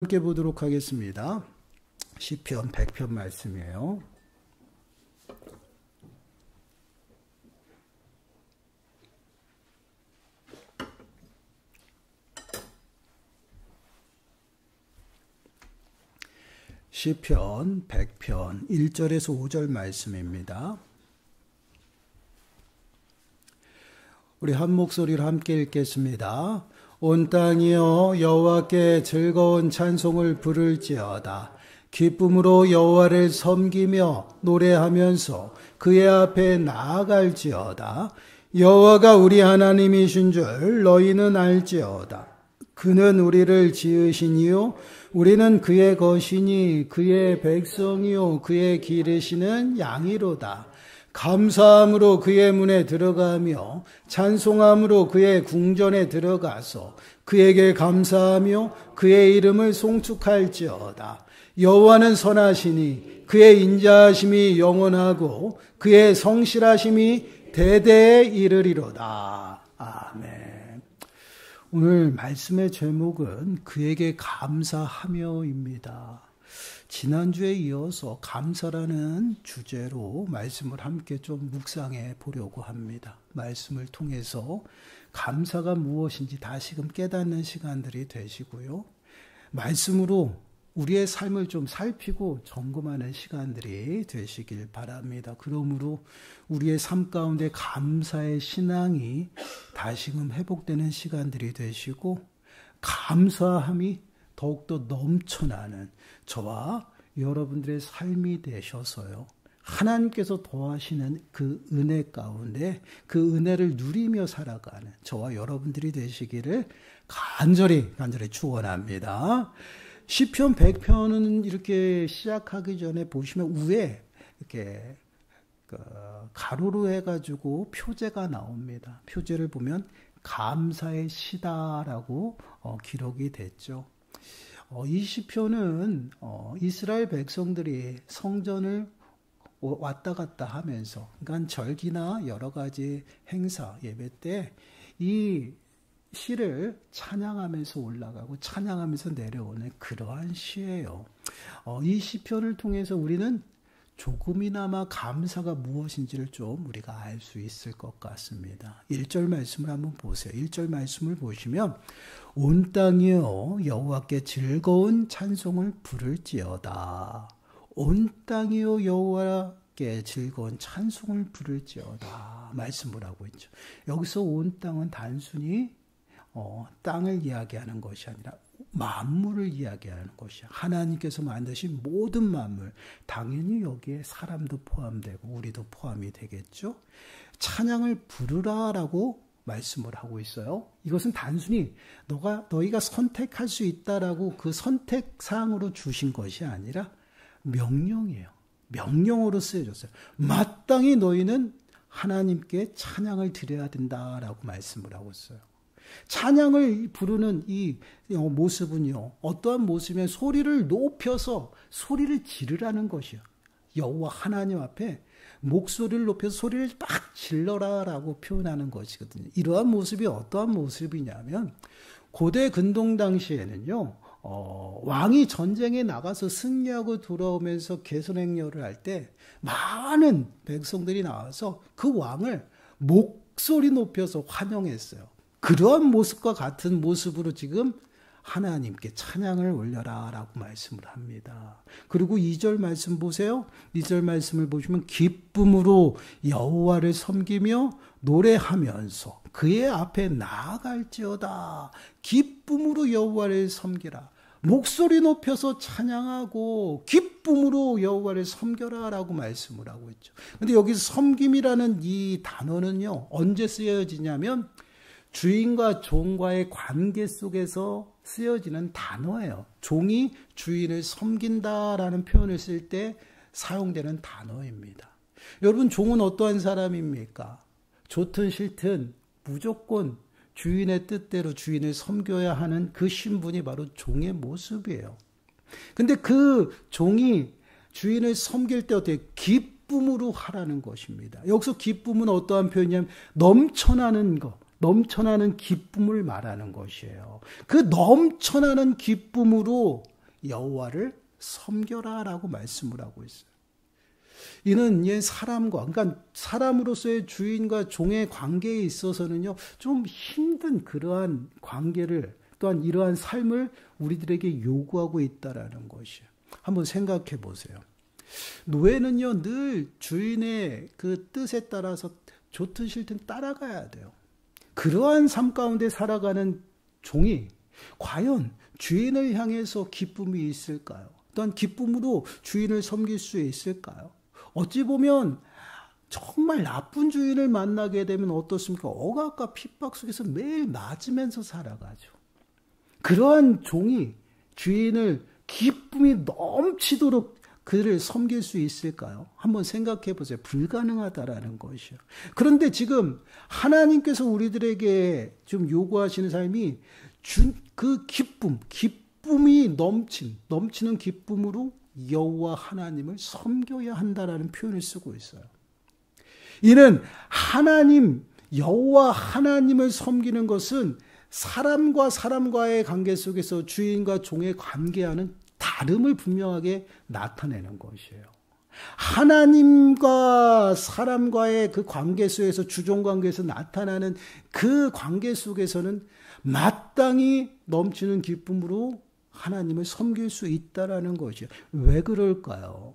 함께 보도록 하겠습니다. 시편 100편 말씀이에요. 시편 100편 1절에서 5절 말씀입니다. 우리 한 목소리로 함께 읽겠습니다. 온 땅이여 여호와께 즐거운 찬송을 부를지어다. 기쁨으로 여호와를 섬기며 노래하면서 그의 앞에 나아갈지어다. 여호와가 우리 하나님이신 줄 너희는 알지어다. 그는 우리를 지으시니요 우리는 그의 것이니 그의 백성이요 그의 기르시는 양이로다. 감사함으로 그의 문에 들어가며 찬송함으로 그의 궁전에 들어가서 그에게 감사하며 그의 이름을 송축할지어다. 여호와는 선하시니 그의 인자하심이 영원하고 그의 성실하심이 대대에 이르리로다. 아멘. 오늘 말씀의 제목은 그에게 감사하며입니다. 지난주에 이어서 감사라는 주제로 말씀을 함께 좀 묵상해 보려고 합니다. 말씀을 통해서 감사가 무엇인지 다시금 깨닫는 시간들이 되시고요. 말씀으로 우리의 삶을 좀 살피고 점검하는 시간들이 되시길 바랍니다. 그러므로 우리의 삶 가운데 감사의 신앙이 다시금 회복되는 시간들이 되시고 감사함이 더욱더 넘쳐나는 저와 여러분들의 삶이 되셔서요. 하나님께서 더하시는 그 은혜 가운데 그 은혜를 누리며 살아가는 저와 여러분들이 되시기를 간절히 축원합니다. 시편 100편은 이렇게 시작하기 전에 보시면 위에 이렇게 가로로 해가지고 표제가 나옵니다. 표제를 보면 감사의 시다라고 기록이 됐죠. 이 시편은 이스라엘 백성들이 성전을 왔다 갔다 하면서, 그러니까 절기나 여러 가지 행사, 예배 때 이 시를 찬양하면서 올라가고 찬양하면서 내려오는 그러한 시예요. 이 시편을 통해서 우리는 조금이나마 감사가 무엇인지를 좀 우리가 알 수 있을 것 같습니다. 1절 말씀을 한번 보세요. 1절 말씀을 보시면 온 땅이여 여호와께 즐거운 찬송을 부를지어다. 온 땅이여 여호와께 즐거운 찬송을 부를지어다. 말씀을 하고 있죠. 여기서 온 땅은 단순히 땅을 이야기하는 것이 아니라 만물을 이야기하는 것이야. 하나님께서 만드신 모든 만물, 당연히 여기에 사람도 포함되고 우리도 포함이 되겠죠. 찬양을 부르라라고 말씀을 하고 있어요. 이것은 단순히 너희가 선택할 수 있다라고 그 선택사항으로 주신 것이 아니라 명령이에요. 명령으로 쓰여졌어요. 마땅히 너희는 하나님께 찬양을 드려야 된다라고 말씀을 하고 있어요. 찬양을 부르는 이 모습은요, 어떠한 모습이면 소리를 높여서 소리를 지르라는 것이요. 여호와 하나님 앞에 목소리를 높여서 소리를 막 질러라라고 표현하는 것이거든요. 이러한 모습이 어떠한 모습이냐면 고대 근동 당시에는요, 왕이 전쟁에 나가서 승리하고 돌아오면서 개선행렬을 할 때 많은 백성들이 나와서 그 왕을 목소리 높여서 환영했어요. 그러한 모습과 같은 모습으로 지금 하나님께 찬양을 올려라 라고 말씀을 합니다. 그리고 2절 말씀 보세요. 2절 말씀을 보시면 기쁨으로 여호와를 섬기며 노래하면서 그의 앞에 나아갈지어다. 기쁨으로 여호와를 섬기라. 목소리 높여서 찬양하고 기쁨으로 여호와를 섬겨라 라고 말씀을 하고 있죠. 그런데 여기서 섬김이라는 이 단어는요, 언제 쓰여지냐면 주인과 종과의 관계 속에서 쓰여지는 단어예요. 종이 주인을 섬긴다라는 표현을 쓸 때 사용되는 단어입니다. 여러분, 종은 어떠한 사람입니까? 좋든 싫든 무조건 주인의 뜻대로 주인을 섬겨야 하는 그 신분이 바로 종의 모습이에요. 근데 그 종이 주인을 섬길 때 어떻게 기쁨으로 하라는 것입니다. 여기서 기쁨은 어떠한 표현이냐면 넘쳐나는 것. 넘쳐나는 기쁨을 말하는 것이에요. 그 넘쳐나는 기쁨으로 여호와를 섬겨라라고 말씀을 하고 있어요. 이는 사람과, 그러니까 사람으로서의 주인과 종의 관계에 있어서는요, 좀 힘든 그러한 관계를, 또한 이러한 삶을 우리들에게 요구하고 있다라는 것이에요. 한번 생각해 보세요. 노예는요, 늘 주인의 그 뜻에 따라서 좋든 싫든 따라가야 돼요. 그러한 삶 가운데 살아가는 종이 과연 주인을 향해서 기쁨이 있을까요? 또한 기쁨으로 주인을 섬길 수 있을까요? 어찌 보면 정말 나쁜 주인을 만나게 되면 어떻습니까? 억압과 핍박 속에서 매일 맞으면서 살아가죠. 그러한 종이 주인을 기쁨이 넘치도록 그를 섬길 수 있을까요? 한번 생각해 보세요. 불가능하다라는 것이요. 그런데 지금 하나님께서 우리들에게 좀 요구하시는 삶이 그 기쁨이 넘치는 기쁨으로 여호와 하나님을 섬겨야 한다라는 표현을 쓰고 있어요. 이는 여호와 하나님을 섬기는 것은 사람과 사람과의 관계 속에서 주인과 종의 관계와는 다름을 분명하게 나타내는 것이에요. 하나님과 사람과의 그 관계 속에서, 주종 관계에서 나타나는 그 관계 속에서는 마땅히 넘치는 기쁨으로 하나님을 섬길 수 있다라는 것이에요. 왜 그럴까요?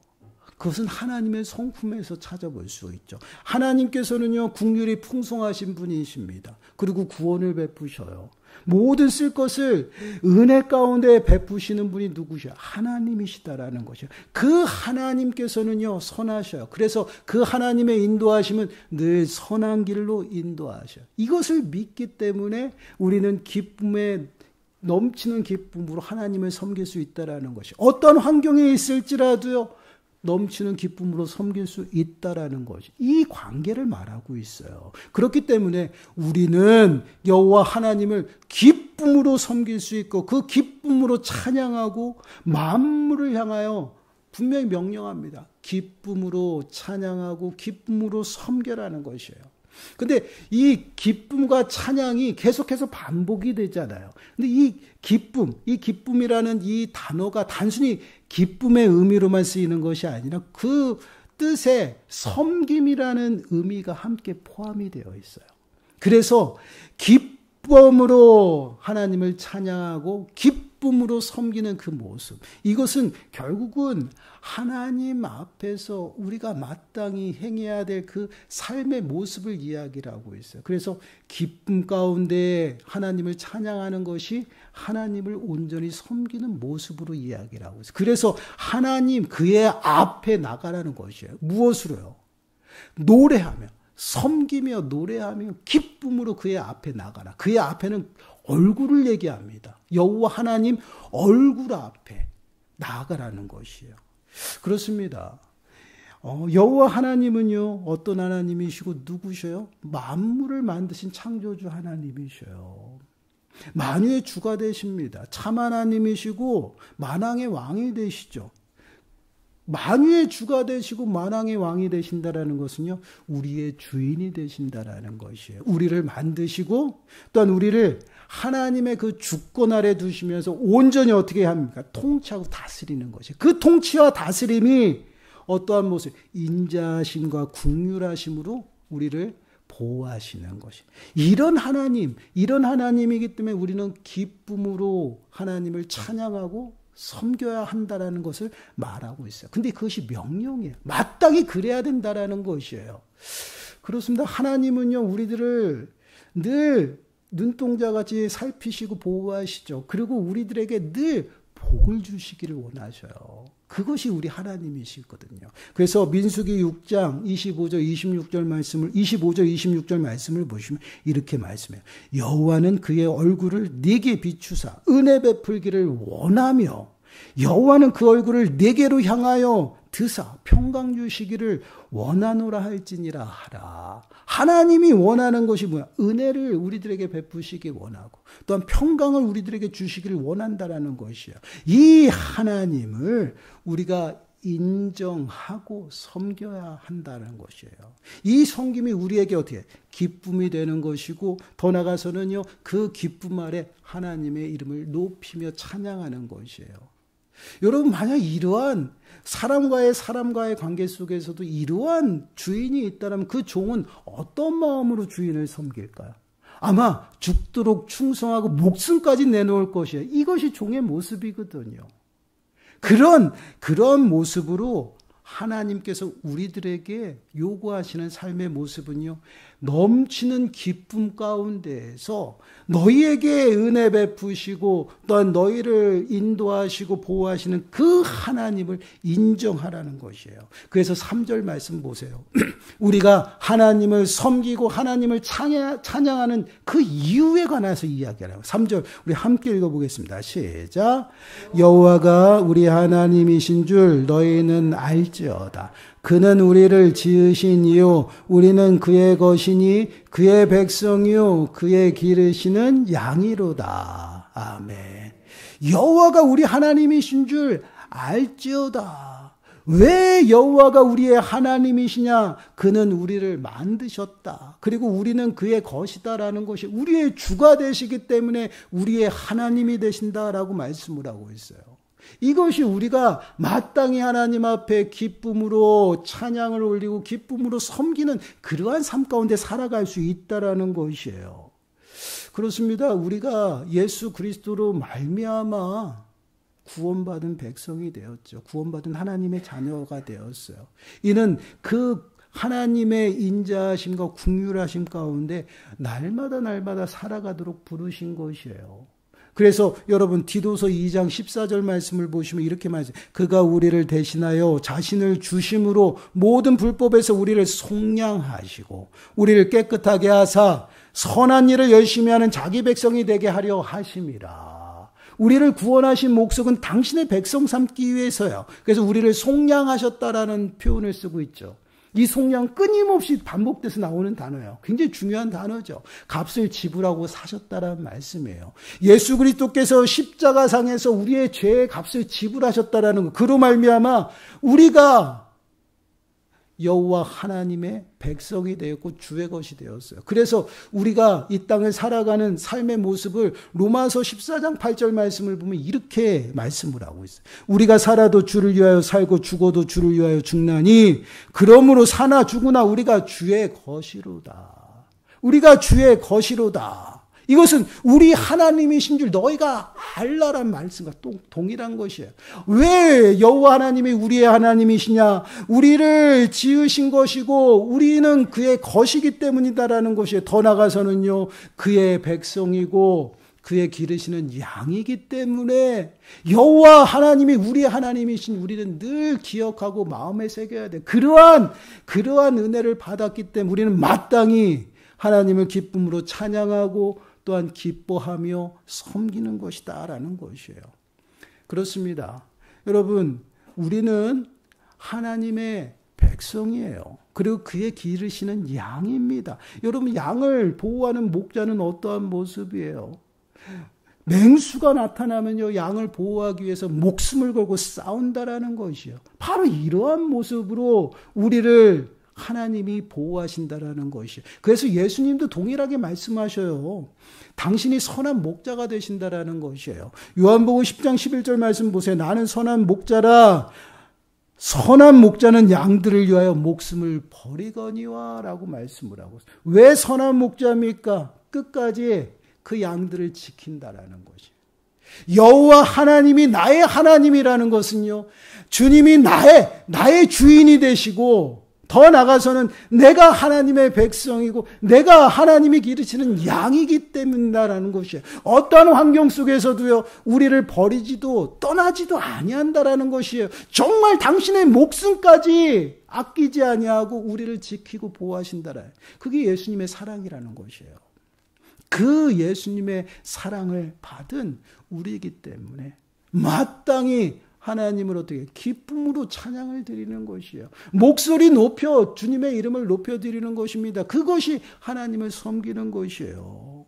그것은 하나님의 성품에서 찾아볼 수 있죠. 하나님께서는요, 국률이 풍성하신 분이십니다. 그리고 구원을 베푸셔요. 모든 쓸 것을 은혜 가운데 베푸시는 분이 누구셔요? 하나님이시다라는 것이요. 그 하나님께서는요, 선하셔요. 그래서 그 하나님의 인도하심은 늘 선한 길로 인도하셔요. 이것을 믿기 때문에 우리는 기쁨에 넘치는 기쁨으로 하나님을 섬길 수 있다라는 것이, 어떤 환경에 있을지라도요, 넘치는 기쁨으로 섬길 수 있다라는 것이, 이 관계를 말하고 있어요. 그렇기 때문에 우리는 여호와 하나님을 기쁨으로 섬길 수 있고, 그 기쁨으로 찬양하고 만물을 향하여 분명히 명령합니다. 기쁨으로 찬양하고 기쁨으로 섬겨라는 것이에요. 근데 이 기쁨과 찬양이 계속해서 반복이 되잖아요. 근데 이 기쁨이라는 이 단어가 단순히 기쁨의 의미로만 쓰이는 것이 아니라 그 뜻에 섬김이라는 의미가 함께 포함이 되어 있어요. 그래서 기쁨으로 하나님을 찬양하고 기쁨으로 섬기는 그 모습, 이것은 결국은 하나님 앞에서 우리가 마땅히 행해야 될 그 삶의 모습을 이야기를 하고 있어요. 그래서 기쁨 가운데 하나님을 찬양하는 것이 하나님을 온전히 섬기는 모습으로 이야기를 하고 있어요. 그래서 하나님 그의 앞에 나가라는 것이에요. 무엇으로요? 노래하며, 섬기며 노래하며 기쁨으로 그의 앞에 나가라. 그의 앞에는 얼굴을 얘기합니다. 여호와 하나님 얼굴 앞에 나가라는 것이에요. 그렇습니다. 여호와 하나님은요, 어떤 하나님이시고 누구셔요? 만물을 만드신 창조주 하나님이셔요. 만유의 주가 되십니다. 참 하나님이시고 만왕의 왕이 되시죠. 만유의 주가 되시고 만왕의 왕이 되신다라는 것은요, 우리의 주인이 되신다라는 것이에요. 우리를 만드시고 또한 우리를 하나님의 그 주권 아래 두시면서 온전히 어떻게 합니까? 통치하고 다스리는 것이에요. 그 통치와 다스림이 어떠한 모습? 인자하심과 긍휼하심으로 우리를 보호하시는 것이에요. 이런 하나님이기 때문에 우리는 기쁨으로 하나님을 찬양하고 섬겨야 한다라는 것을 말하고 있어요. 근데 그것이 명령이에요. 마땅히 그래야 된다라는 것이에요. 그렇습니다. 하나님은요, 우리들을 늘 눈동자같이 살피시고 보호하시죠. 그리고 우리들에게 늘 복을 주시기를 원하셔요. 그것이 우리 하나님이시거든요. 그래서 민수기 6장 25절 26절 말씀을 보시면 이렇게 말씀해요. 여호와는 그의 얼굴을 네게 비추사 은혜 베풀기를 원하며 여호와는 그 얼굴을 네게로 향하여 드사 평강 주시기를 원하노라 할지니라 하라. 하나님이 원하는 것이 뭐야? 은혜를 우리들에게 베푸시기 원하고 또한 평강을 우리들에게 주시기를 원한다라는 것이에요. 이 하나님을 우리가 인정하고 섬겨야 한다는 것이에요. 이 섬김이 우리에게 어떻게 기쁨이 되는 것이고, 더 나아가서는요, 그 기쁨 아래 하나님의 이름을 높이며 찬양하는 것이에요. 여러분 만약 이러한 사람과의 관계 속에서도 이러한 주인이 있다면 그 종은 어떤 마음으로 주인을 섬길까요? 아마 죽도록 충성하고 목숨까지 내놓을 것이에요. 이것이 종의 모습이거든요. 그런 모습으로 하나님께서 우리들에게 요구하시는 삶의 모습은요, 넘치는 기쁨 가운데에서 너희에게 은혜 베푸시고 또한 너희를 인도하시고 보호하시는 그 하나님을 인정하라는 것이에요. 그래서 3절 말씀 보세요. 우리가 하나님을 섬기고 하나님을 찬양하는 그 이유에 관해서 이야기하라고. 3절 우리 함께 읽어보겠습니다. 시작. 여호와가 우리 하나님이신 줄 너희는 알지어다. 그는 우리를 지으신 이요 우리는 그의 것이니 그의 백성이요 그의 기르시는 양이로다. 아멘. 여호와가 우리 하나님이신 줄 알지어다. 왜 여호와가 우리의 하나님이시냐? 그는 우리를 만드셨다. 그리고 우리는 그의 것이다라는 것이 우리의 주가 되시기 때문에 우리의 하나님이 되신다라고 말씀을 하고 있어요. 이것이 우리가 마땅히 하나님 앞에 기쁨으로 찬양을 올리고 기쁨으로 섬기는 그러한 삶 가운데 살아갈 수 있다라는 것이에요. 그렇습니다. 우리가 예수 그리스도로 말미암아 구원받은 백성이 되었죠. 구원받은 하나님의 자녀가 되었어요. 이는 그 하나님의 인자하심과 긍휼하심 가운데 날마다 살아가도록 부르신 것이에요. 그래서 여러분 디도서 2장 14절 말씀을 보시면 이렇게 말해요. 그가 우리를 대신하여 자신을 주심으로 모든 불법에서 우리를 속량하시고 우리를 깨끗하게 하사 선한 일을 열심히 하는 자기 백성이 되게 하려 하심이라. 우리를 구원하신 목적은 당신의 백성 삼기 위해서요. 그래서 우리를 속량하셨다라는 표현을 쓰고 있죠. 이 속량 끊임없이 반복돼서 나오는 단어예요. 굉장히 중요한 단어죠. 값을 지불하고 사셨다라는 말씀이에요. 예수 그리스도께서 십자가상에서 우리의 죄의 값을 지불하셨다라는 것. 그로 말미암아 우리가 여호와 하나님의 백성이 되었고 주의 것이 되었어요. 그래서 우리가 이 땅을 살아가는 삶의 모습을 로마서 14장 8절 말씀을 보면 이렇게 말씀을 하고 있어요. 우리가 살아도 주를 위하여 살고 죽어도 주를 위하여 죽나니 그러므로 사나 죽으나 우리가 주의 것이로다. 우리가 주의 것이로다. 이것은 우리 하나님이신 줄 너희가 알라란 말씀과 동일한 것이에요. 왜 여호와 하나님이 우리의 하나님이시냐? 우리를 지으신 것이고 우리는 그의 것이기 때문이다라는 것이에요. 더 나아가서는요, 그의 백성이고 그의 기르시는 양이기 때문에 여호와 하나님이 우리의 하나님이신 우리는 늘 기억하고 마음에 새겨야 돼. 그러한 은혜를 받았기 때문에 우리는 마땅히 하나님을 기쁨으로 찬양하고 또한 기뻐하며 섬기는 것이다라는 것이에요. 그렇습니다. 여러분, 우리는 하나님의 백성이에요. 그리고 그의 기르시는 양입니다. 여러분, 양을 보호하는 목자는 어떠한 모습이에요? 맹수가 나타나면요, 양을 보호하기 위해서 목숨을 걸고 싸운다라는 것이요. 바로 이러한 모습으로 우리를 하나님이 보호하신다라는 것이에요. 그래서 예수님도 동일하게 말씀하셔요. 당신이 선한 목자가 되신다라는 것이에요. 요한복음 10장 11절 말씀 보세요. 나는 선한 목자라. 선한 목자는 양들을 위하여 목숨을 버리거니와 라고 말씀을 하고 있어요. 왜 선한 목자입니까? 끝까지 그 양들을 지킨다라는 것이에요. 여호와 하나님이 나의 하나님이라는 것은요, 주님이 나의 주인이 되시고 더 나아가서는 내가 하나님의 백성이고 내가 하나님이 기르시는 양이기 때문이다라는 것이에요. 어떠한 환경 속에서도요, 우리를 버리지도 떠나지도 아니한다라는 것이에요. 정말 당신의 목숨까지 아끼지 아니하고 우리를 지키고 보호하신다라. 그게 예수님의 사랑이라는 것이에요. 그 예수님의 사랑을 받은 우리이기 때문에 마땅히 하나님을 어떻게 기쁨으로 찬양을 드리는 것이에요. 목소리 높여 주님의 이름을 높여드리는 것입니다. 그것이 하나님을 섬기는 것이에요.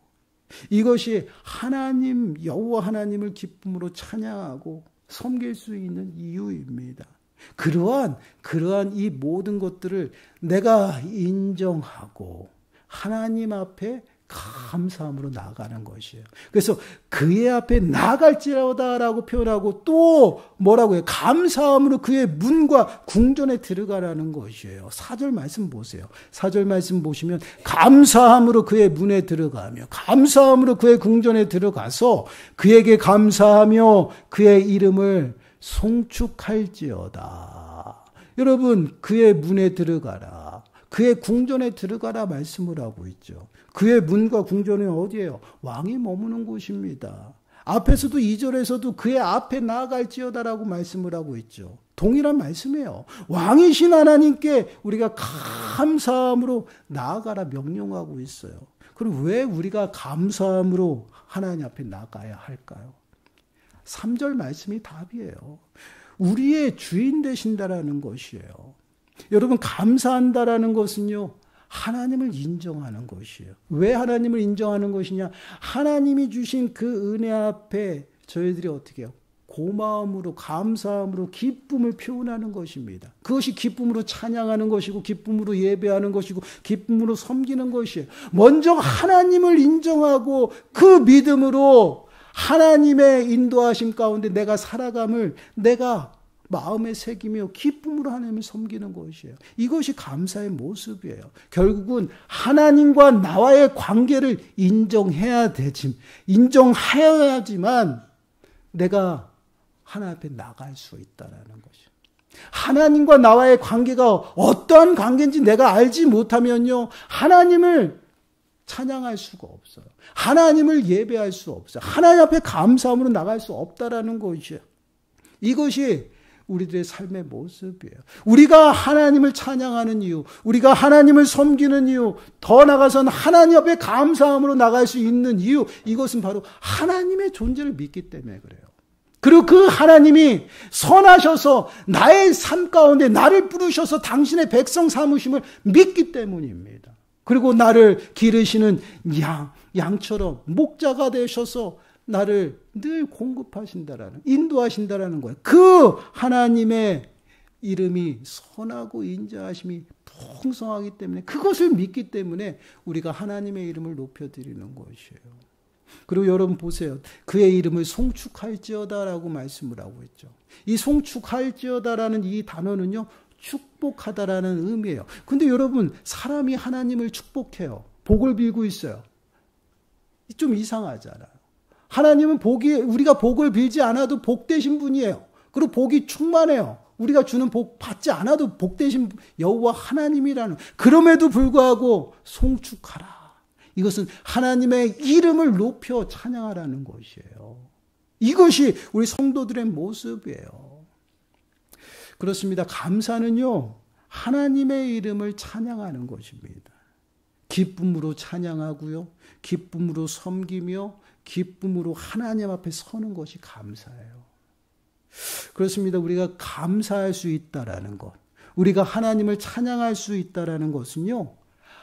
이것이 하나님, 여호와 하나님을 기쁨으로 찬양하고 섬길 수 있는 이유입니다. 그러한 이 모든 것들을 내가 인정하고 하나님 앞에 감사함으로 나아가는 것이에요. 그래서 그의 앞에 나아갈지라도라고 표현하고 또 뭐라고 해요? 감사함으로 그의 문과 궁전에 들어가라는 것이에요. 4절 말씀 보세요. 4절 말씀 보시면 감사함으로 그의 문에 들어가며 감사함으로 그의 궁전에 들어가서 그에게 감사하며 그의 이름을 송축할지어다. 여러분, 그의 문에 들어가라. 그의 궁전에 들어가라 말씀을 하고 있죠. 그의 문과 궁전은 어디예요? 왕이 머무는 곳입니다. 앞에서도 2절에서도 그의 앞에 나아갈지어다라고 말씀을 하고 있죠. 동일한 말씀이에요. 왕이신 하나님께 우리가 감사함으로 나아가라 명령하고 있어요. 그럼 왜 우리가 감사함으로 하나님 앞에 나가야 할까요? 3절 말씀이 답이에요. 우리의 주인 되신다라는 것이에요. 여러분, 감사한다라는 것은요, 하나님을 인정하는 것이에요. 왜 하나님을 인정하는 것이냐? 하나님이 주신 그 은혜 앞에 저희들이 어떻게 해요? 고마움으로, 감사함으로 기쁨을 표현하는 것입니다. 그것이 기쁨으로 찬양하는 것이고 기쁨으로 예배하는 것이고 기쁨으로 섬기는 것이에요. 먼저 하나님을 인정하고 그 믿음으로 하나님의 인도하심 가운데 내가 살아감을 내가 마음에 새기며 기쁨으로 하나님을 섬기는 것이에요. 이것이 감사의 모습이에요. 결국은 하나님과 나와의 관계를 인정해야지만 내가 하나님 앞에 나갈 수 있다는 것이에요. 하나님과 나와의 관계가 어떠한 관계인지 내가 알지 못하면요, 하나님을 찬양할 수가 없어요. 하나님을 예배할 수 없어요. 하나님 앞에 감사함으로 나갈 수 없다라는 것이에요. 이것이 우리들의 삶의 모습이에요. 우리가 하나님을 찬양하는 이유, 우리가 하나님을 섬기는 이유, 더 나아가서는 하나님 앞에 감사함으로 나갈 수 있는 이유, 이것은 바로 하나님의 존재를 믿기 때문에 그래요. 그리고 그 하나님이 선하셔서 나의 삶 가운데 나를 부르셔서 당신의 백성 삼으심을 믿기 때문입니다. 그리고 나를 기르시는 양처럼 목자가 되셔서 나를 늘 공급하신다라는, 인도하신다라는 거예요. 그 하나님의 이름이 선하고 인자하심이 풍성하기 때문에, 그것을 믿기 때문에 우리가 하나님의 이름을 높여드리는 것이에요. 그리고 여러분 보세요. 그의 이름을 송축할지어다라고 말씀을 하고 있죠. 이 송축할지어다라는 이 단어는요, 축복하다라는 의미예요. 근데 여러분, 사람이 하나님을 축복해요. 복을 빌고 있어요. 좀 이상하잖아요. 하나님은 우리가 복을 빌지 않아도 복되신 분이에요. 그리고 복이 충만해요. 우리가 주는 복 받지 않아도 복되신 여호와 하나님이라는, 그럼에도 불구하고 송축하라. 이것은 하나님의 이름을 높여 찬양하라는 것이에요. 이것이 우리 성도들의 모습이에요. 그렇습니다. 감사는요, 하나님의 이름을 찬양하는 것입니다. 기쁨으로 찬양하고요, 기쁨으로 섬기며 기쁨으로 하나님 앞에 서는 것이 감사예요. 그렇습니다. 우리가 감사할 수 있다라는 것, 우리가 하나님을 찬양할 수 있다라는 것은요,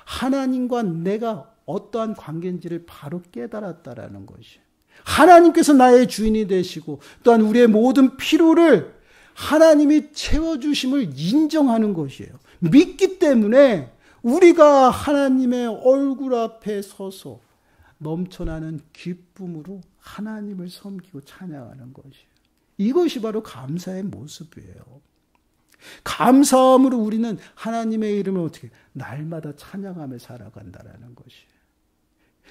하나님과 내가 어떠한 관계인지를 바로 깨달았다라는 것이에요. 하나님께서 나의 주인이 되시고 또한 우리의 모든 필요를 하나님이 채워주심을 인정하는 것이에요. 믿기 때문에 우리가 하나님의 얼굴 앞에 서서 넘쳐나는 기쁨으로 하나님을 섬기고 찬양하는 것이에요. 이것이 바로 감사의 모습이에요. 감사함으로 우리는 하나님의 이름을 어떻게 날마다 찬양하며 살아간다는 것이에요.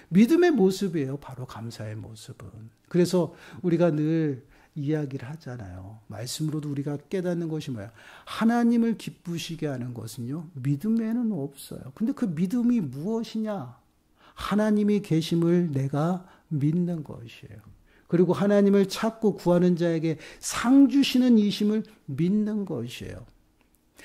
믿음의 모습이에요. 바로 감사의 모습은. 그래서 우리가 늘 이야기를 하잖아요. 말씀으로도 우리가 깨닫는 것이 뭐야? 하나님을 기쁘시게 하는 것은요, 믿음에는 없어요. 근데 그 믿음이 무엇이냐? 하나님이 계심을 내가 믿는 것이에요. 그리고 하나님을 찾고 구하는 자에게 상 주시는 이심을 믿는 것이에요.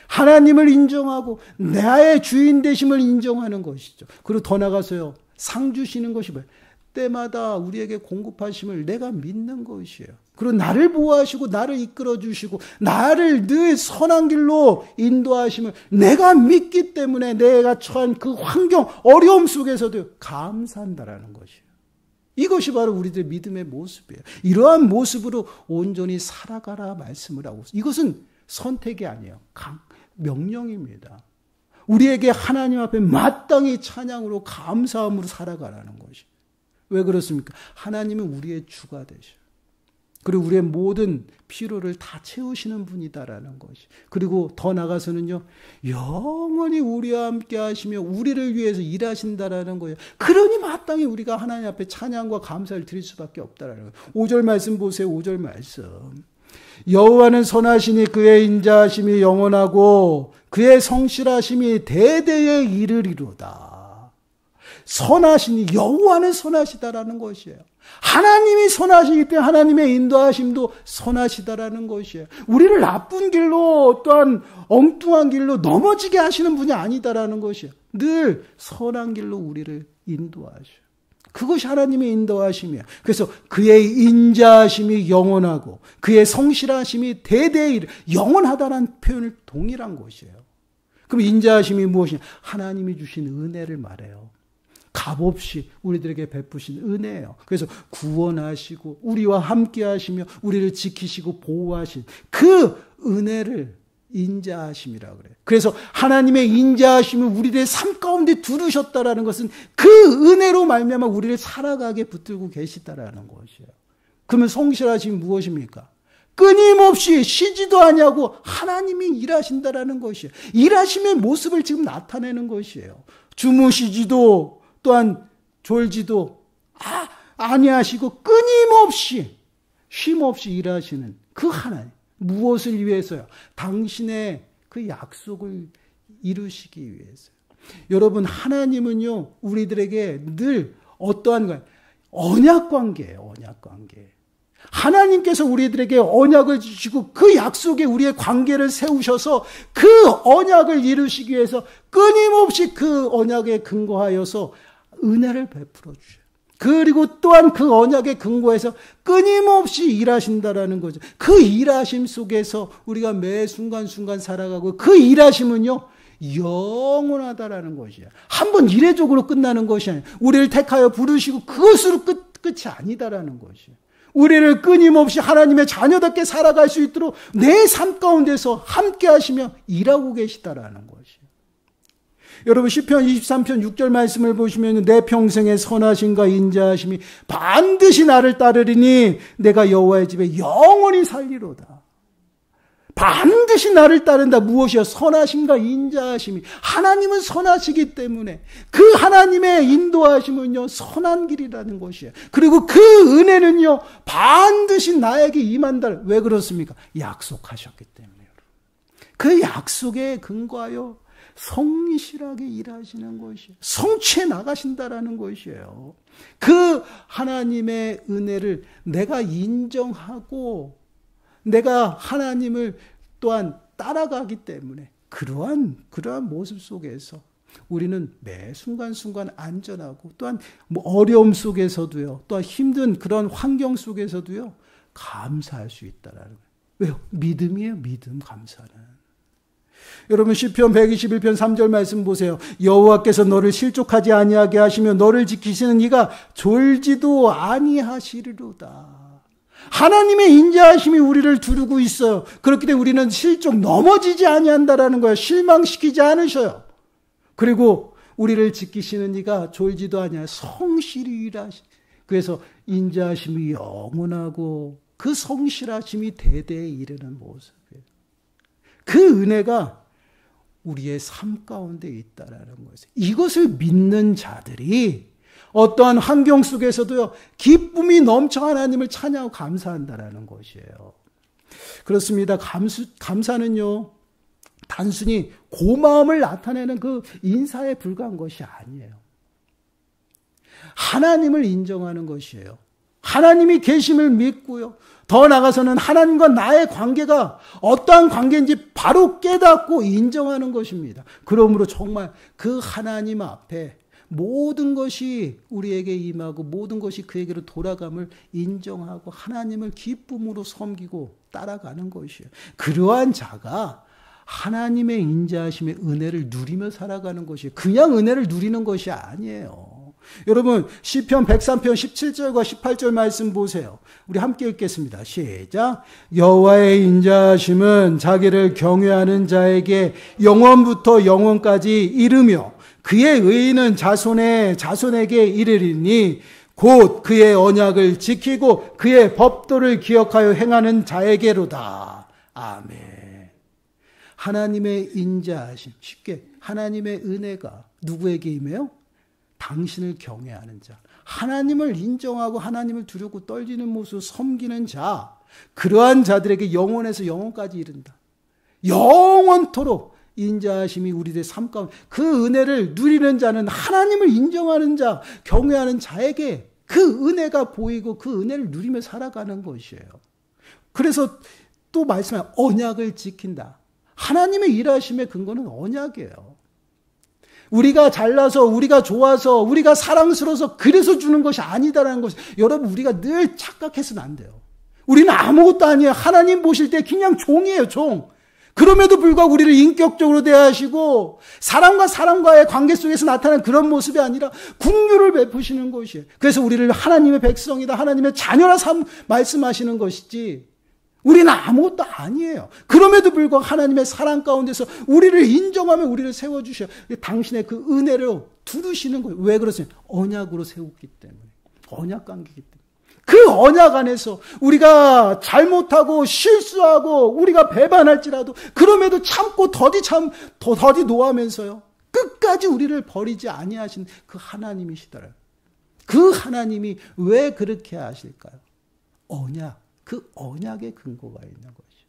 하나님을 인정하고 나의 주인 되심을 인정하는 것이죠. 그리고 더 나가서요, 상 주시는 것이 뭐예요? 때마다 우리에게 공급하심을 내가 믿는 것이에요. 그리고 나를 보호하시고 나를 이끌어 주시고 나를 늘 선한 길로 인도하심을 내가 믿기 때문에 내가 처한 그 환경, 어려움 속에서도 감사한다라는 것이에요. 이것이 바로 우리들 믿음의 모습이에요. 이러한 모습으로 온전히 살아가라 말씀을 하고 있어요. 이것은 선택이 아니에요. 명령입니다. 우리에게 하나님 앞에 마땅히 찬양으로 감사함으로 살아가라는 것이. 왜 그렇습니까? 하나님은 우리의 주가 되셔. 그리고 우리의 모든 필요를 다 채우시는 분이다라는 것이. 그리고 더 나가서는요, 영원히 우리와 함께 하시며 우리를 위해서 일하신다라는 거예요. 그러니 마땅히 우리가 하나님 앞에 찬양과 감사를 드릴 수밖에 없다라는 거예요. 5절 말씀 보세요. 5절 말씀. 여호와는 선하시니 그의 인자하심이 영원하고 그의 성실하심이 대대에 이르리로다. 선하시니, 여호와는 선하시다라는 것이에요. 하나님이 선하시기 때문에 하나님의 인도하심도 선하시다라는 것이에요. 우리를 나쁜 길로, 또한 엉뚱한 길로 넘어지게 하시는 분이 아니다라는 것이에요. 늘 선한 길로 우리를 인도하셔요. 그것이 하나님의 인도하심이에요. 그래서 그의 인자하심이 영원하고 그의 성실하심이 대대에 영원하다는 표현을 동일한 것이에요. 그럼 인자하심이 무엇이냐? 하나님이 주신 은혜를 말해요. 값없이 우리들에게 베푸신 은혜예요. 그래서 구원하시고 우리와 함께 하시며 우리를 지키시고 보호하신 그 은혜를 인자하심이라고 그래요. 그래서 하나님의 인자하심을 우리들의 삶 가운데 두르셨다라는 것은 그 은혜로 말미암아 우리를 살아가게 붙들고 계시다라는 것이에요. 그러면 성실하심이 무엇입니까? 끊임없이 쉬지도 아니하고 하나님이 일하신다라는 것이에요. 일하심의 모습을 지금 나타내는 것이에요. 주무시지도 또한 졸지도 아니하시고 끊임없이 쉼없이 일하시는 그 하나님. 무엇을 위해서요? 당신의 그 약속을 이루시기 위해서요. 여러분, 하나님은요, 우리들에게 늘 어떠한 거예요? 언약 관계예요. 언약 관계. 하나님께서 우리들에게 언약을 주시고 그 약속에 우리의 관계를 세우셔서 그 언약을 이루시기 위해서 끊임없이 그 언약에 근거하여서 은혜를 베풀어 주셔요. 그리고 또한 그 언약에 근거해서 끊임없이 일하신다라는 거죠. 그 일하심 속에서 우리가 매 순간순간 살아가고 그 일하심은요, 영원하다라는 것이에요. 한번 이례적으로 끝나는 것이 아니에요. 우리를 택하여 부르시고 그것으로 끝이 아니다라는 것이에요. 우리를 끊임없이 하나님의 자녀답게 살아갈 수 있도록 내 삶 가운데서 함께 하시며 일하고 계시다라는 것이에요. 여러분, 시편 23편 6절 말씀을 보시면 내 평생의 선하심과 인자하심이 반드시 나를 따르리니 내가 여호와의 집에 영원히 살리로다. 반드시 나를 따른다. 무엇이요? 선하심과 인자하심이. 하나님은 선하시기 때문에 그 하나님의 인도하심은요, 선한 길이라는 것이에요. 그리고 그 은혜는요, 반드시 나에게 임한다. 왜 그렇습니까? 약속하셨기 때문에. 그 약속에 근거하여 성실하게 일하시는 것이에요. 성취해 나가신다라는 것이에요. 그 하나님의 은혜를 내가 인정하고 내가 하나님을 또한 따라가기 때문에 그러한 모습 속에서 우리는 매 순간순간 안전하고 또한 어려움 속에서도요, 또한 힘든 그런 환경 속에서도요, 감사할 수 있다라는 거예요. 왜요? 믿음이에요. 믿음, 감사는. 여러분, 시편 121편 3절 말씀 보세요. 여호와께서 너를 실족하지 아니하게 하시며 너를 지키시는 이가 졸지도 아니하시리로다. 하나님의 인자하심이 우리를 두르고 있어요. 그렇기 때문에 우리는 실족 넘어지지 아니한다라는 거예요. 실망시키지 않으셔요. 그리고 우리를 지키시는 이가 졸지도 아니하여 성실히 일하시. 그래서 인자하심이 영원하고 그 성실하심이 대대에 이르는 모습이에요. 그 은혜가 우리의 삶 가운데 있다라는 것이에요. 이것을 믿는 자들이 어떠한 환경 속에서도요, 기쁨이 넘쳐 하나님을 찬양하고 감사한다라는 것이에요. 그렇습니다. 감사는요, 단순히 고마움을 나타내는 그 인사에 불과한 것이 아니에요. 하나님을 인정하는 것이에요. 하나님이 계심을 믿고요. 더 나아가서는 하나님과 나의 관계가 어떠한 관계인지 바로 깨닫고 인정하는 것입니다. 그러므로 정말 그 하나님 앞에 모든 것이 우리에게 임하고 모든 것이 그에게로 돌아감을 인정하고 하나님을 기쁨으로 섬기고 따라가는 것이에요. 그러한 자가 하나님의 인자하심의 은혜를 누리며 살아가는 것이에요. 그냥 은혜를 누리는 것이 아니에요. 여러분 시편 103편 17절과 18절 말씀 보세요. 우리 함께 읽겠습니다. 시작. 여호와의 인자하심은 자기를 경외하는 자에게 영원부터 영원까지 이르며 그의 의인은 자손에게 이르리니 곧 그의 언약을 지키고 그의 법도를 기억하여 행하는 자에게로다. 아멘. 하나님의 인자하심, 쉽게 하나님의 은혜가 누구에게 임해요? 당신을 경외하는 자, 하나님을 인정하고 하나님을 두렵고 떨리는 모습 섬기는 자, 그러한 자들에게 영원에서 영원까지 이른다. 영원토록 인자하심이 우리들의 삶 가운데 그 은혜를 누리는 자는 하나님을 인정하는 자, 경외하는 자에게 그 은혜가 보이고 그 은혜를 누리며 살아가는 것이에요. 그래서 또 말씀하면 언약을 지킨다. 하나님의 일하심의 근거는 언약이에요. 우리가 잘나서, 우리가 좋아서, 우리가 사랑스러워서 그래서 주는 것이 아니다라는 것이, 여러분 우리가 늘 착각해서는 안 돼요. 우리는 아무것도 아니에요. 하나님 보실 때 그냥 종이에요, 종. 그럼에도 불구하고 우리를 인격적으로 대하시고 사람과 사람과의 관계 속에서 나타나는 그런 모습이 아니라 긍휼을 베푸시는 것이에요. 그래서 우리를 하나님의 백성이다, 하나님의 자녀라 말씀하시는 것이지, 우리는 아무것도 아니에요. 그럼에도 불구하고 하나님의 사랑 가운데서 우리를 인정하며 우리를 세워주셔요. 당신의 그 은혜로 두르시는 거예요. 왜 그러세요? 언약으로 세웠기 때문에. 언약 관계이기 때문에. 그 언약 안에서 우리가 잘못하고 실수하고 우리가 배반할지라도 그럼에도 참고 더디 노하면서요. 끝까지 우리를 버리지 아니하신 그 하나님이시더라고요. 그 하나님이 왜 그렇게 하실까요? 언약. 그 언약의 근거가 있는 것이죠.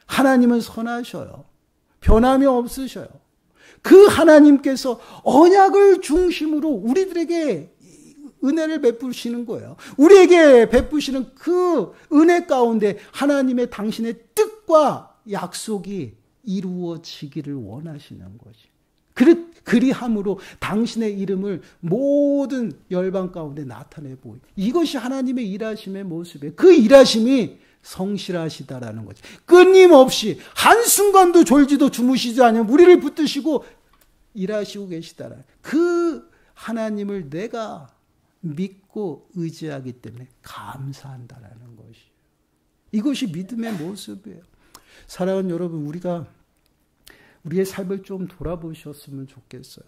하나님은 선하셔요. 변함이 없으셔요. 그 하나님께서 언약을 중심으로 우리들에게 은혜를 베푸시는 거예요. 우리에게 베푸시는 그 은혜 가운데 하나님의 당신의 뜻과 약속이 이루어지기를 원하시는 것이. 그리함으로 당신의 이름을 모든 열방 가운데 나타내 보이. 이것이 하나님의 일하심의 모습이에요. 그 일하심이 성실하시다라는 거죠. 끊임없이 한순간도 졸지도 주무시지 않으면 우리를 붙드시고 일하시고 계시다라는 그 하나님을 내가 믿고 의지하기 때문에 감사한다라는 것이에요. 이것이 믿음의 모습이에요. 사랑하는 여러분, 우리의 삶을 좀 돌아보셨으면 좋겠어요.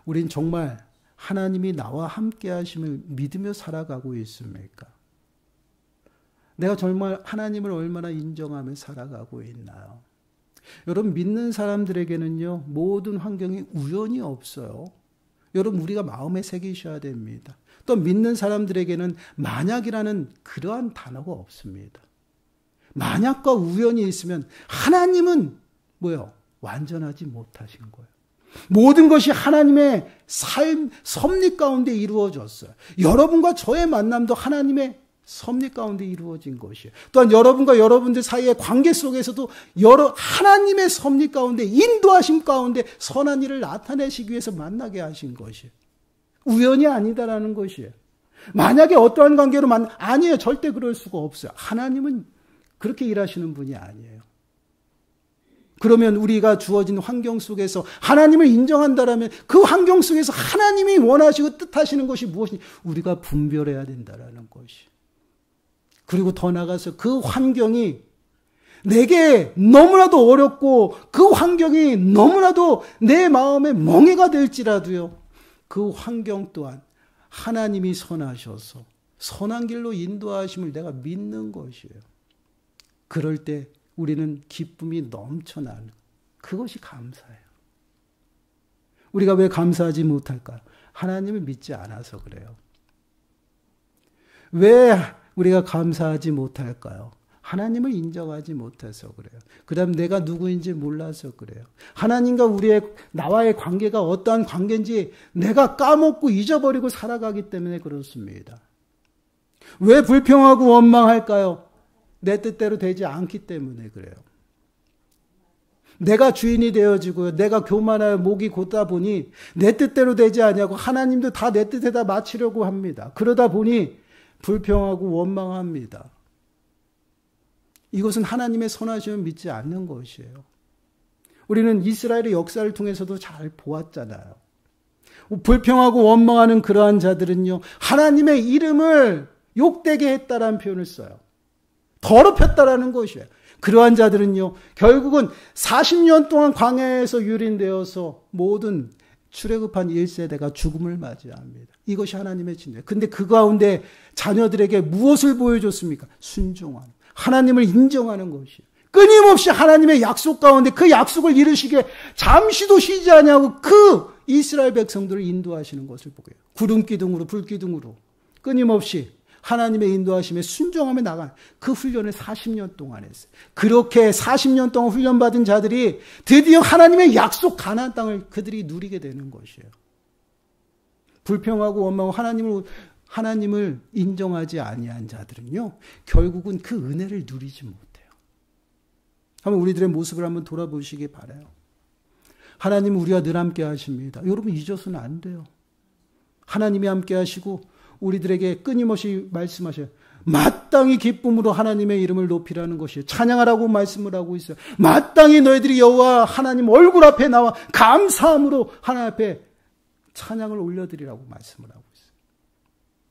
우린 정말 하나님이 나와 함께 하심을 믿으며 살아가고 있습니까? 내가 정말 하나님을 얼마나 인정하며 살아가고 있나요? 여러분, 믿는 사람들에게는요, 모든 환경이 우연이 없어요. 여러분, 우리가 마음에 새기셔야 됩니다. 또 믿는 사람들에게는 만약이라는 그러한 단어가 없습니다. 만약과 우연이 있으면 하나님은 뭐요? 완전하지 못하신 거예요. 모든 것이 하나님의 섭리 가운데 이루어졌어요. 여러분과 저의 만남도 하나님의 섭리 가운데 이루어진 것이에요. 또한 여러분과 여러분들 사이의 관계 속에서도 하나님의 섭리 가운데, 인도하심 가운데 선한 일을 나타내시기 위해서 만나게 하신 것이에요. 우연이 아니다라는 것이에요. 만약에 어떠한 관계로 아니에요. 절대 그럴 수가 없어요. 하나님은 그렇게 일하시는 분이 아니에요. 그러면 우리가 주어진 환경 속에서 하나님을 인정한다라면 그 환경 속에서 하나님이 원하시고 뜻하시는 것이 무엇인지 우리가 분별해야 된다라는 것이. 그리고 더 나아가서 그 환경이 내게 너무나도 어렵고 그 환경이 너무나도 내 마음에 멍해가 될지라도요, 그 환경 또한 하나님이 선하셔서 선한 길로 인도하심을 내가 믿는 것이에요. 그럴 때 우리는 기쁨이 넘쳐나는, 그것이 감사예요. 우리가 왜 감사하지 못할까요? 하나님을 믿지 않아서 그래요. 왜 우리가 감사하지 못할까요? 하나님을 인정하지 못해서 그래요. 그 다음 내가 누구인지 몰라서 그래요. 하나님과 나와의 관계가 어떠한 관계인지 내가 까먹고 잊어버리고 살아가기 때문에 그렇습니다. 왜 불평하고 원망할까요? 내 뜻대로 되지 않기 때문에 그래요. 내가 주인이 되어지고요, 내가 교만하여 목이 곧다 보니 내 뜻대로 되지 않냐고 하나님도 다 내 뜻에다 맞추려고 합니다. 그러다 보니 불평하고 원망합니다. 이것은 하나님의 선하심을 믿지 않는 것이에요. 우리는 이스라엘의 역사를 통해서도 잘 보았잖아요. 불평하고 원망하는 그러한 자들은요, 하나님의 이름을 욕되게 했다라는 표현을 써요. 더럽혔다라는 것이에요. 그러한 자들은요, 결국은 40년 동안 광야에서 유린되어서 모든 출애굽한 1세대가 죽음을 맞이합니다. 이것이 하나님의 진노예요. 근데 그 가운데 자녀들에게 무엇을 보여줬습니까? 순종함. 하나님을 인정하는 것이에요. 끊임없이 하나님의 약속 가운데 그 약속을 이루시게 잠시도 쉬지 않냐고 그 이스라엘 백성들을 인도하시는 것을 보게 해요. 구름 기둥으로, 불 기둥으로 끊임없이 하나님의 인도하심에 순종하며 나간 그 훈련을 40년 동안 했어요. 그렇게 40년 동안 훈련받은 자들이 드디어 하나님의 약속 가나안 땅을 그들이 누리게 되는 것이에요. 불평하고 원망하고 하나님을 인정하지 아니한 자들은요, 결국은 그 은혜를 누리지 못해요. 한번 우리들의 모습을 한번 돌아보시기 바라요. 하나님은 우리와 늘 함께 하십니다. 여러분 잊어서는 안 돼요. 하나님이 함께 하시고 우리들에게 끊임없이 말씀하셔요. 마땅히 기쁨으로 하나님의 이름을 높이라는 것이에요. 찬양하라고 말씀을 하고 있어요. 마땅히 너희들이 여호와 하나님 얼굴 앞에 나와 감사함으로 하나님 앞에 찬양을 올려드리라고 말씀을 하고 있어요.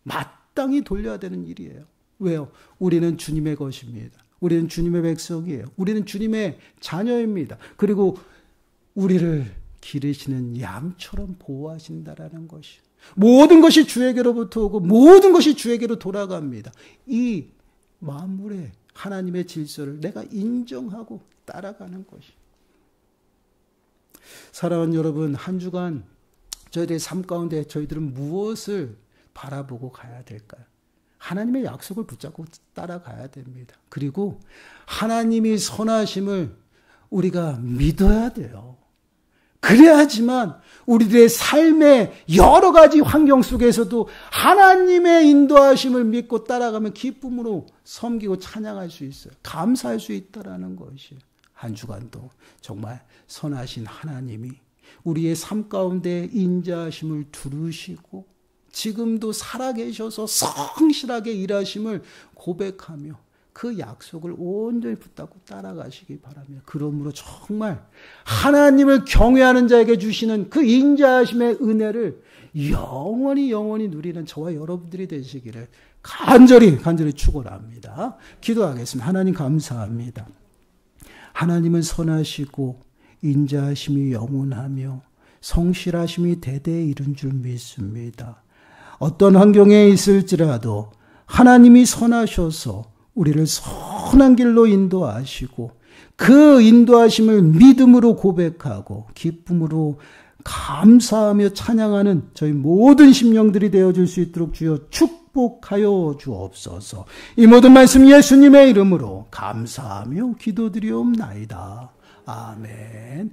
마땅히 돌려야 되는 일이에요. 왜요? 우리는 주님의 것입니다. 우리는 주님의 백성이에요. 우리는 주님의 자녀입니다. 그리고 우리를 기르시는 양처럼 보호하신다라는 것이에요. 모든 것이 주에게로부터 오고 모든 것이 주에게로 돌아갑니다. 이 만물의 하나님의 질서를 내가 인정하고 따라가는 것이에요. 사랑하는 여러분, 한 주간 저희들의 삶 가운데 저희들은 무엇을 바라보고 가야 될까요? 하나님의 약속을 붙잡고 따라가야 됩니다. 그리고 하나님이 선하심을 우리가 믿어야 돼요. 그래야지만 우리들의 삶의 여러 가지 환경 속에서도 하나님의 인도하심을 믿고 따라가면 기쁨으로 섬기고 찬양할 수 있어요. 감사할 수 있다라는 것이에요. 한 주간도 정말 선하신 하나님이 우리의 삶 가운데 인자하심을 두르시고 지금도 살아계셔서 성실하게 일하심을 고백하며 그 약속을 온전히 붙잡고 따라가시기 바랍니다. 그러므로 정말 하나님을 경외하는 자에게 주시는 그 인자하심의 은혜를 영원히 누리는 저와 여러분들이 되시기를 간절히 축원합니다. 기도하겠습니다. 하나님 감사합니다. 하나님은 선하시고 인자하심이 영원하며 성실하심이 대대에 이른 줄 믿습니다. 어떤 환경에 있을지라도 하나님이 선하셔서 우리를 선한 길로 인도하시고 그 인도하심을 믿음으로 고백하고 기쁨으로 감사하며 찬양하는 저희 모든 심령들이 되어줄 수 있도록 주여 축복하여 주옵소서. 이 모든 말씀 예수님의 이름으로 감사하며 기도드리옵나이다. 아멘.